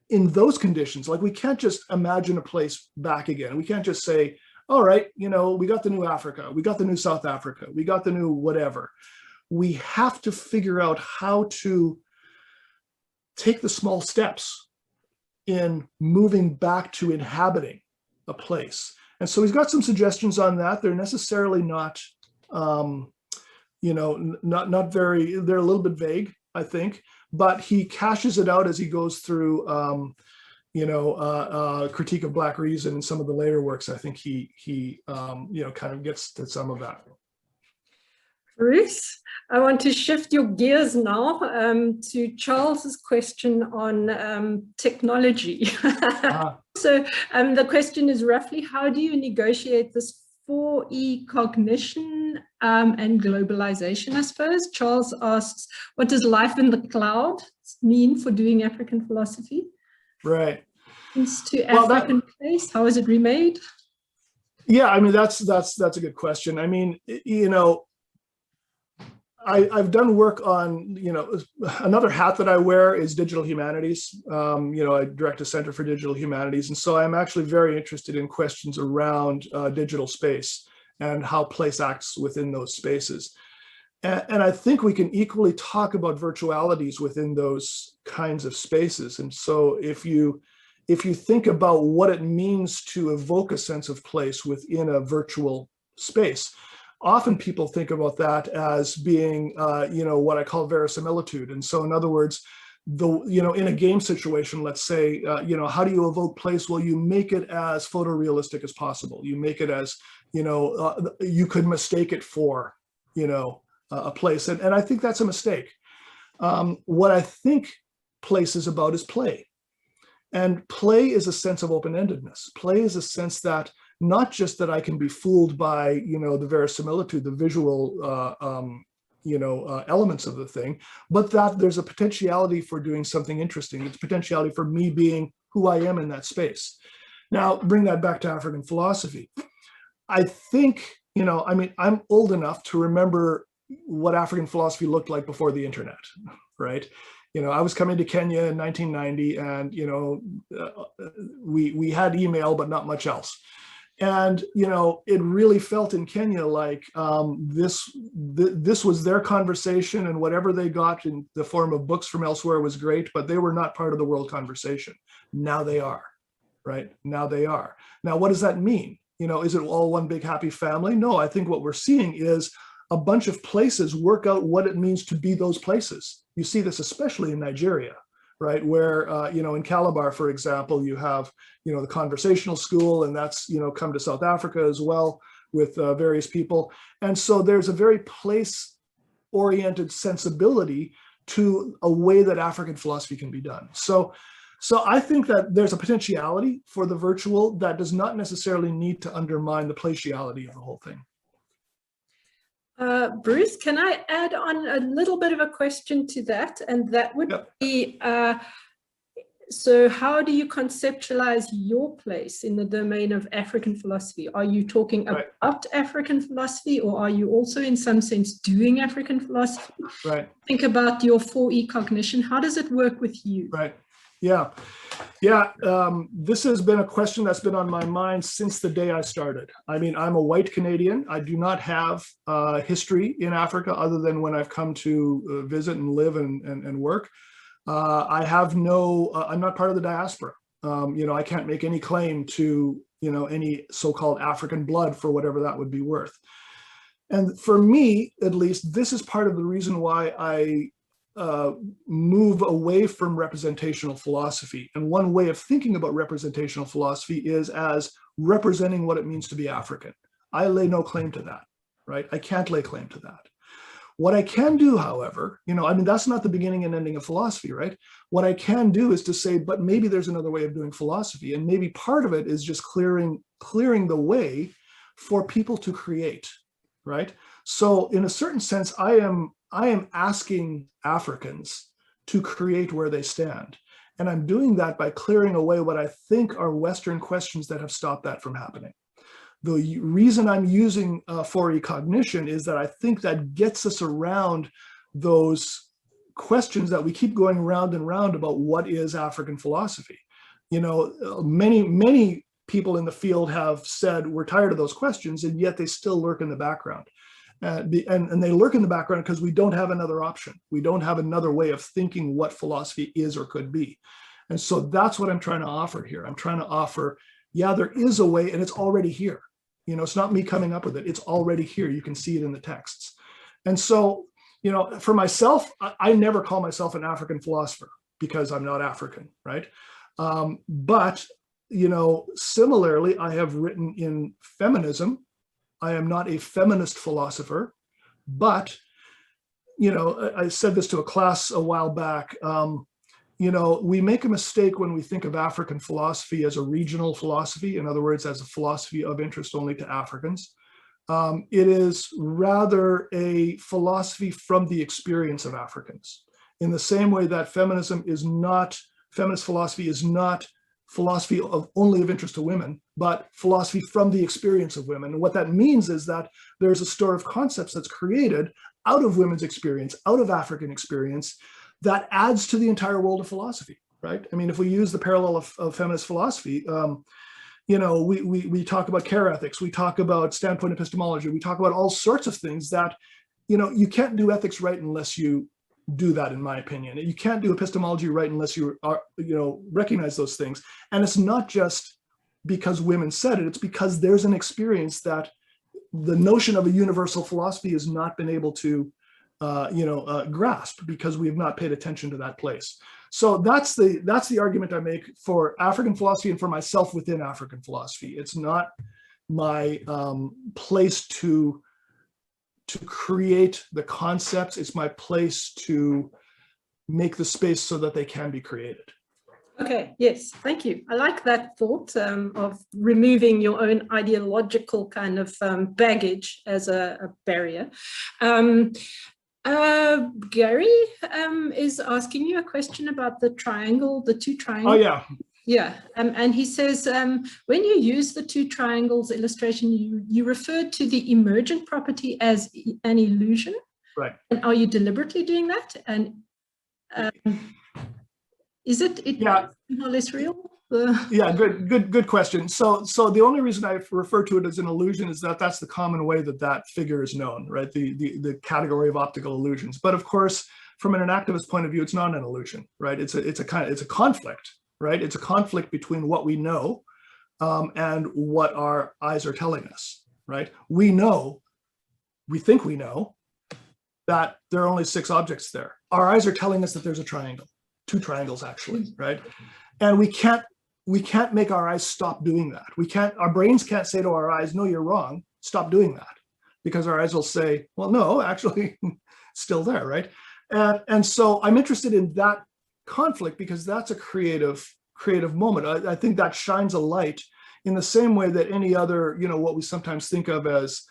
in those conditions, like we can't just imagine a place back again. We can't just say, all right, we got the new Africa, we got the new South Africa, we got the new whatever. We have to figure out how to take the small steps in moving back to inhabiting a place. And so he's got some suggestions on that. They're necessarily not, not very, they're a little bit vague, I think. But he cashes it out as he goes through, Critique of Black Reason and some of the later works. I think he kind of gets to some of that. Bruce, I want to shift your gears now to Charles's question on technology. So the question is roughly, how do you negotiate this 4E cognition and globalization, I suppose? Charles asks, what does life in the cloud mean for doing African philosophy? Right. To African place, how is it remade? Yeah, I mean, that's a good question. I mean, I've done work on, another hat that I wear is digital humanities. I direct a Center for Digital Humanities. And so I'm actually very interested in questions around digital space and how place acts within those spaces. And I think we can equally talk about virtualities within those kinds of spaces. And so if you think about what it means to evoke a sense of place within a virtual space, often people think about that as being, what I call verisimilitude. And so in other words, in a game situation, let's say, how do you evoke place? Well, you make it as photorealistic as possible. You make it as, you could mistake it for, a place. And I think that's a mistake. What I think place is about is play. And play is a sense of open-endedness. Play is a sense that not just that I can be fooled by, the verisimilitude, the visual, elements of the thing, but that there's a potentiality for doing something interesting. It's potentiality for me being who I am in that space. Now, bring that back to African philosophy. I think, I'm old enough to remember what African philosophy looked like before the internet, right? I was coming to Kenya in 1990, and we had email, but not much else. And it really felt in Kenya like this was their conversation, and whatever they got in the form of books from elsewhere was great, but they were not part of the world conversation. Now they are, right? Now they are. Now, what does that mean? Is it all one big happy family? No, I think what we're seeing is a bunch of places work out what it means to be those places. You see this especially in Nigeria, right? Where, in Calabar, for example, you have, the conversational school, and that's, come to South Africa as well with various people. And so there's a very place-oriented sensibility to a way that African philosophy can be done. So I think that there's a potentiality for the virtual that does not necessarily need to undermine the placiality of the whole thing. Bruce, can I add on a little bit of a question to that? And that would be, so how do you conceptualize your place in the domain of African philosophy? Are you talking about African philosophy, or are you also in some sense doing African philosophy? Right. Think about your 4E cognition. How does it work with you? Right. Yeah. This has been a question that's been on my mind since the day I started. I'm a white Canadian. I do not have history in Africa other than when I've come to visit and live and work. I have I'm not part of the diaspora. I can't make any claim to, any so-called African blood for whatever that would be worth. And for me, at least, this is part of the reason why I move away from representational philosophy. And one way of thinking about representational philosophy is as representing what it means to be African. I lay no claim to that, right? I can't lay claim to that. What I can do, however, that's not the beginning and ending of philosophy, right? What I can do is to say, but maybe there's another way of doing philosophy. And maybe part of it is just clearing the way for people to create, right? So in a certain sense, I am asking Africans to create where they stand. And I'm doing that by clearing away what I think are Western questions that have stopped that from happening. The reason I'm using 4E cognition is that I think that gets us around those questions that we keep going round and round about what is African philosophy. Many people in the field have said we're tired of those questions, and yet they still lurk in the background. And they lurk in the background because we don't have another option. We don't have another way of thinking what philosophy is or could be. And so that's what I'm trying to offer here. I'm trying to offer, there is a way, and it's already here. It's not me coming up with it. It's already here. You can see it in the texts. And so, for myself, I never call myself an African philosopher because I'm not African, right? But, similarly, I have written in feminism. I am not a feminist philosopher, but, I said this to a class a while back, we make a mistake when we think of African philosophy as a regional philosophy, in other words, as a philosophy of interest only to Africans. It is rather a philosophy from the experience of Africans, in the same way that feminist philosophy is not philosophy only of interest to women, but philosophy from the experience of women. And what that means is that there's a store of concepts that's created out of women's experience, out of African experience, that adds to the entire world of philosophy, right? If we use the parallel of feminist philosophy, we talk about care ethics, we talk about standpoint epistemology, we talk about all sorts of things that, you can't do ethics right unless you do that, in my opinion. You can't do epistemology right unless you are, recognize those things. And it's not just because women said it, it's because there's an experience that the notion of a universal philosophy has not been able to grasp, because we have not paid attention to that place. So that's the argument I make for African philosophy and for myself within African philosophy. It's not my place to to create the concepts. It's my place to make the space so that they can be created. Okay, yes, thank you. I like that thought of removing your own ideological kind of baggage as a barrier. Gary is asking you a question about the triangle, the two triangles. Oh, yeah. Yeah, and he says, when you use the two triangles illustration, you referred to the emergent property as an illusion. Right. And are you deliberately doing that? And is it yeah. more or less real? Yeah, good question. So the only reason I refer to it as an illusion is that that's the common way that that figure is known, right? The category of optical illusions. But of course, from an enactivist point of view, it's not an illusion, right? It's a conflict, right? It's a conflict between what we know and what our eyes are telling us, right? We think we know that there are only 6 objects there. Our eyes are telling us that there's a triangle, 2 triangles actually, right? And we can't make our eyes stop doing that. Our brains can't say to our eyes, no, you're wrong, stop doing that. Because our eyes will say, well, no, actually, still there, right? And so I'm interested in that conflict because that's a creative moment. I think that shines a light in the same way that any other, what we sometimes think of as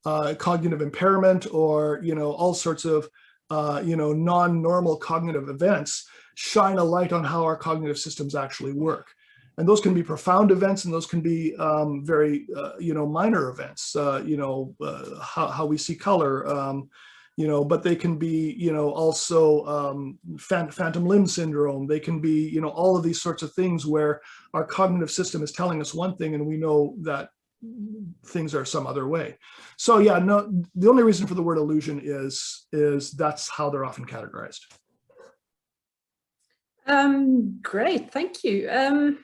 cognitive impairment or, all sorts of, non-normal cognitive events shine a light on how our cognitive systems actually work. And those can be profound events, and those can be very, minor events, how we see color, but they can be, also phantom limb syndrome. They can be, all of these sorts of things where our cognitive system is telling us one thing and we know that things are some other way. So yeah, no, the only reason for the word illusion is that's how they're often categorized. Great, thank you.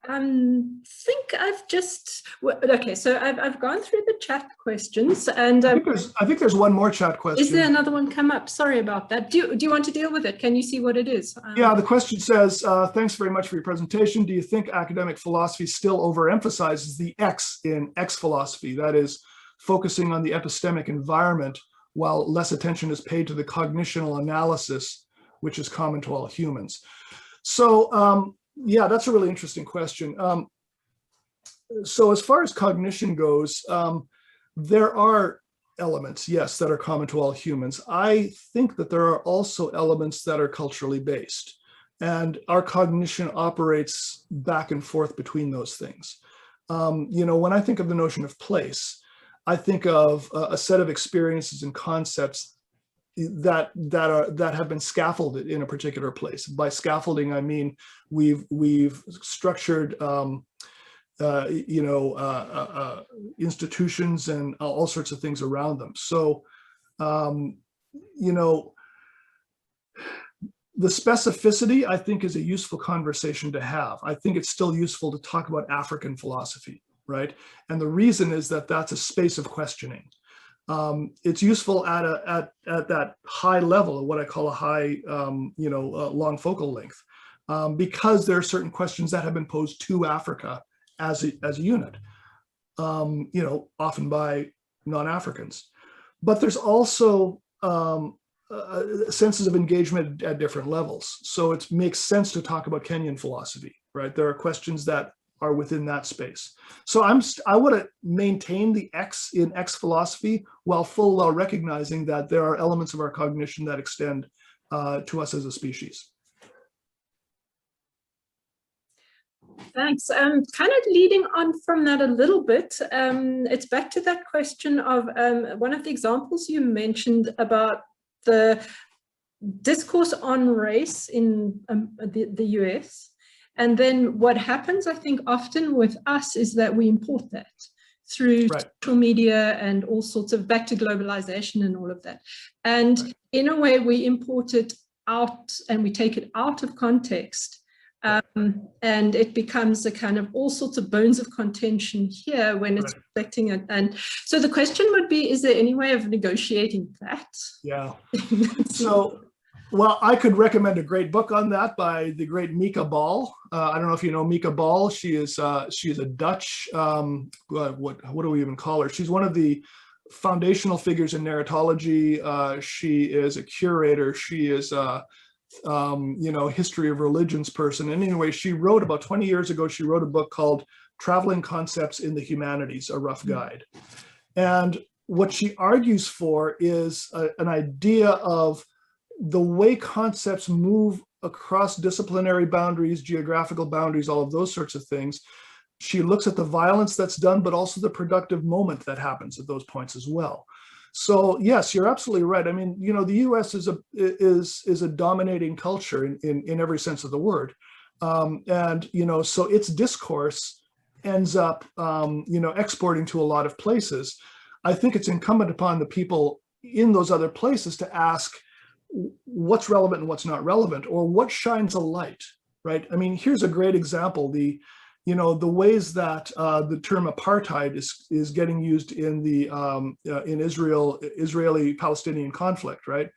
Think I've just okay. So I've gone through the chat questions, and I think there's one more chat question. Is there another one come up? Sorry about that. Do you want to deal with it? Can you see what it is? Yeah, the question says, "Thanks very much for your presentation. Do you think academic philosophy still overemphasizes the X in X philosophy? That is, focusing on the epistemic environment, while less attention is paid to the cognitional analysis, which is common to all humans?" So. Yeah, that's a really interesting question. So as far as cognition goes, there are elements, yes, that are common to all humans. I think that there are also elements that are culturally based, and our cognition operates back and forth between those things. When I think of the notion of place, I think of a set of experiences and concepts that have been scaffolded in a particular place. By scaffolding, I mean we've structured institutions and all sorts of things around them. So the specificity, I think, is a useful conversation to have. I think it's still useful to talk about African philosophy, right? And the reason is that that's a space of questioning. It's useful at that high level, what I call a high, long focal length, because there are certain questions that have been posed to Africa as a unit, often by non-Africans. But there's also senses of engagement at different levels. So it makes sense to talk about Kenyan philosophy, right? There are questions that are within that space. So I want to maintain the X in X philosophy while full well recognizing that there are elements of our cognition that extend to us as a species. Thanks. Kind of leading on from that a little bit, it's back to that question of one of the examples you mentioned about the discourse on race in the US. And then what happens, I think, often with us is that we import that through social media and all sorts of, back to globalization and all of that. And in a way, we import it out and we take it out of context. And it becomes a kind of all sorts of bones of contention here when it's reflecting it. And so the question would be, is there any way of negotiating that? Yeah. So, well, I could recommend a great book on that by the great Mika Ball. I don't know if you know Mika Ball. She is a Dutch, what do we even call her? She's one of the foundational figures in narratology. She is a curator. She is a history of religions person. And anyway, she wrote about 20 years ago, she wrote a book called Traveling Concepts in the Humanities, a Rough Guide. And what she argues for is an idea of the way concepts move across disciplinary boundaries, geographical boundaries, all of those sorts of things. She looks at the violence that's done, but also the productive moment that happens at those points as well. So yes, you're absolutely right. I mean, the U.S. is a dominating culture in every sense of the word, and so its discourse ends up exporting to a lot of places. I think it's incumbent upon the people in those other places to ask what's relevant and what's not relevant, or what shines a light, right? I mean, here's a great example. The ways that the term apartheid is getting used in the in Israeli-Palestinian conflict, right?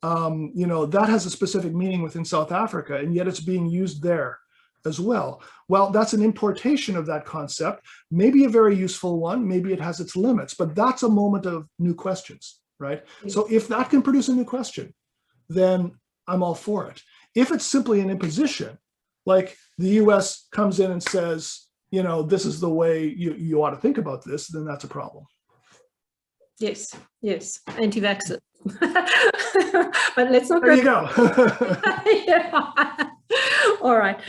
That has a specific meaning within South Africa, and yet it's being used there as well. Well, that's an importation of that concept, maybe a very useful one, maybe it has its limits, but that's a moment of new questions, right? So if that can produce a new question, then I'm all for it. If it's simply an imposition, like the US comes in and says, this is the way you ought to think about this, then that's a problem. Yes, anti-vaxxer. But let's not there you go. Yeah. All right.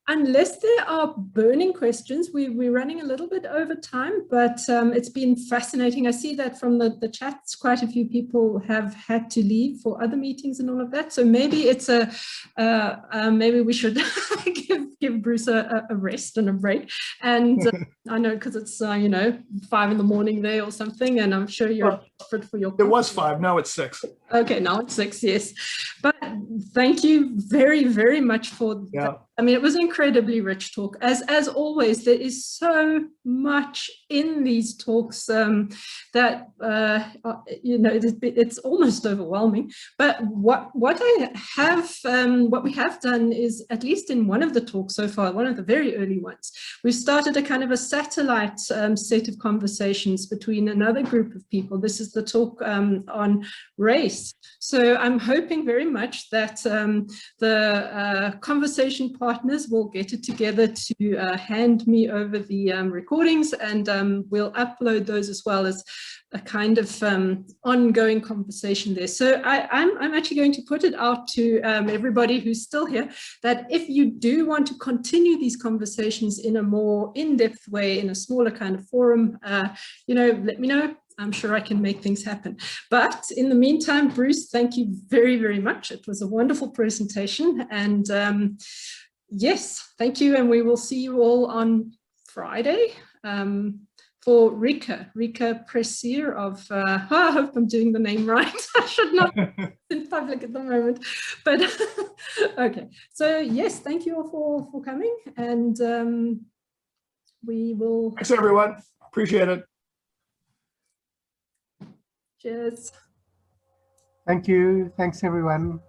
Unless there are burning questions, we're running a little bit over time, but it's been fascinating. I see that from the chats, quite a few people have had to leave for other meetings and all of that. So maybe it's maybe we should give Bruce a rest and a break. And I know, because it's 5 in the morning there or something, and I'm sure you're desperate for your. It was 5, now it's 6. Okay, now it's 6, yes. But thank you very, very much for that. I mean, it was an incredibly rich talk. As always, there is so much in these talks that it's almost overwhelming. But what we have done is, at least in one of the talks so far, one of the very early ones, we've started a kind of a satellite set of conversations between another group of people. This is the talk on race. So I'm hoping very much that the conversation partners will get it together to hand me over the recordings, and we'll upload those as well as a kind of ongoing conversation there. So I'm actually going to put it out to everybody who's still here, that if you do want to continue these conversations in a more in-depth way, in a smaller kind of forum, let me know. I'm sure I can make things happen. But in the meantime, Bruce, thank you very, very much. It was a wonderful presentation. And yes, thank you. And we will see you all on Friday for Rika Pressier of, I hope I'm doing the name right. I should not in public at the moment. But okay. So yes, thank you all for coming. And we will. Thanks, everyone. Appreciate it. Cheers. Thank you. Thanks, everyone.